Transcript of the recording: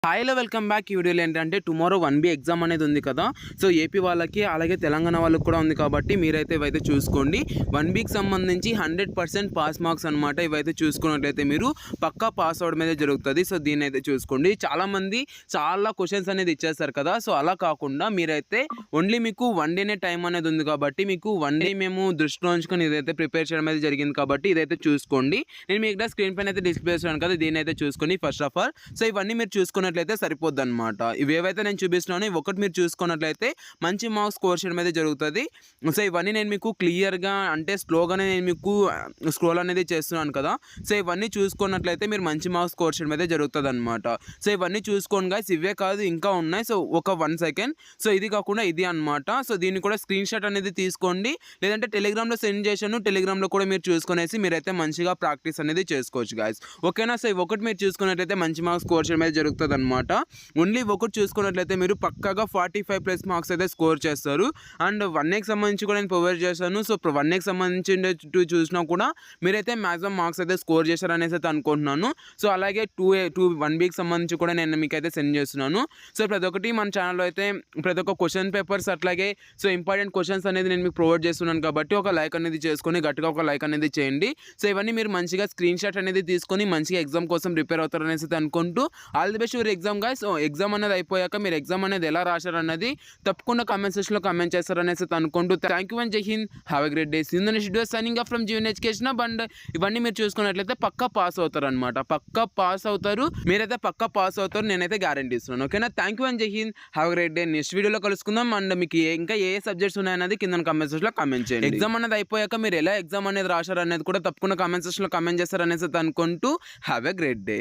హాయ్‌లో welcome back. ఈ వీడియోలో ఏంటంటే టుమారో 1B ఎగ్జామ్ అనేది ఉంది కదా! సో, ఏపీ వాళ్ళకి అలాగే తెలంగాణ వాళ్ళకి కూడా ఉంది కాబట్టి మీరైతే ఇవైతే చూసుకోండి. 1Bకి సంబంధించి 100% పాస్ మార్క్స్ అనమాట. ఇవైతే చూసుకున్నట్లయితే మీరు పక్కా పాస్ అవ్వడం అయితే జరుగుతది. సో, దీన్నైతే చూసుకోండి. చాలామంది చాలా క్వెషన్స్ అనేది ఇచ్చేస్తారు కదా! సో, అలా కాకుండా మీరైతే ఓన్లీ మీకు 1 డేనే టైం అనేది ఉంది కాబట్టి మీకు 1 డే మేము దృష్టిలో ఉంచుకొని ఇదైతే ప్రిపేర్ చేయడం అయితే జరిగింది కాబట్టి ఇదైతే చూసుకోండి. నేను మీకు ఇక్కడ స్క్రీన్ పైన అయితే డిస్ప్లే చేస్తున్నాను కదా! దీన్నైతే చూసుకోండి ఫస్ట్ ఆఫ్ ఆల్. సో, ఇవన్నీ మీరు చూసుకున్నట్లయితే సరిపోద్దనమాట. ఇవేవైతే నేను చూపిస్తున్నానో ఒకటి మీరు చూసుకున్నట్లయితే మంచి మార్క్స్ స్కోర్ చేయడం అయితే జరుగుతది. సో, ఇవన్నీ నేను మీకు క్లియర్‌గా అంటే స్లోగానే నేను మీకు స్క్రోల్ అనేది చేస్తున్నాను కదా! సో, ఇవన్నీ చూసుకున్నట్లయితే మీరు మంచి మార్క్స్ స్కోర్ చేయడం అయితే జరుగుతదనమాట. సో, ఇవన్నీ చూసుకోండి గైస్. ఇవే కాదు ఇంకా ఉన్నాయి. సో, ఒక 1 సెకండ్. సో, ఇది కాకుండా ఇది అనమాట. సో, దీన్ని కూడా స్క్రీన్ షాట్ అనేది తీసుకోండి. లేదంటే టెలిగ్రామ్‌లో సెండ్ చేశాను. టెలిగ్రామ్‌లో కూడా మీరు చూసుకునేసి మీరైతే మంచిగా ప్రాక్టీస్ అనేది చేసుకోవచ్చు గైస్. ఓకేనా? సో, ఇవి ఒకటి మీరు చూసుకున్నట్లయితే మంచి మార్క్స్ స్కోర్ చేయడం అయితే జరుగుతదనమాట. ఓన్లీ ఒకటి చూసుకున్నట్లయితే మీరు పక్కాగా 45+ మార్క్స్ అయితే స్కోర్ చేస్తారు. అండ్ 1Aకి సంబంధించి కూడా నేను ప్రొవైడ్ చేశాను. సో, 1Aకి సంబంధించి చూసినా కూడా మీరైతే మాక్సిమం మార్క్స్ అయితే స్కోర్ చేశారనేసి అయితే అనుకుంటున్నాను. సో, అలాగే 1Bకి సంబంధించి కూడా నేను మీకైతే సెండ్ చేస్తున్నాను. సో, ప్రతి ఒక్కటి మన ఛానల్‌లో అయితే ప్రతి ఒక్క క్వెషన్ పేపర్స్ అట్లాగే సో, ఇంపార్టెంట్ క్వెషన్స్ అనేది నేను మీకు ప్రొవైడ్ చేస్తున్నాను కాబట్టి ఒక లైక్ అనేది చేసుకొని గట్టిగా ఒక లైక్ అనేది చేయండి. సో, ఇవన్నీ మీరు మంచిగా స్క్రీన్ షాట్ అనేది తీసుకొని మంచిగా ఎగ్జామ్ కోసం ప్రిపేర్ అవుతారనేసి అయితే అనుకుంటూ all the best your exam guys. So, exam అనేది అయిపోయాక మీరు ఎగ్జామ్ అనేది ఎలా రాశారన్నది తప్పకుండా కామెంట్ సెక్షన్‌లో కామెంట్ చేస్తారనేసి అయితే అనుకుంటూ thank you and Jai Hind. Have a great day. See you in the next video. Signing off from Jeevan Education Hub. And ఇవన్నీ మీరు చూసుకున్నట్లయితే పక్కా పాస్ అవుతారనమాట. పక్కా పాస్ అవుతారు. మీరైతే పక్కా పాస్ అవుతారు. నేనైతే గ్యారంటీ ఇస్తున్నాను. ఓకేనా? Thank you and Jai Hind. Have a great day. Next వీడియోలో కలుసుకుందాం. అండ్ మీకు ఇంకా ఏ సబ్జెక్ట్స్ ఉన్నాయన్నది కింద కామెంట్ సెక్షన్‌లో కామెంట్ చేయండి. ఎగ్జామ్ అనేది అయిపోయాక మీరు ఎలా ఎగ్జామ్ అనేది రాశారనేది కూడా తప్పకుండా కామెంట్ సెక్షన్‌లో కామెంట్ చేస్తారనేసి అయితే అనుకుంటూ హావ్ ఎ గ్రేట్ డే.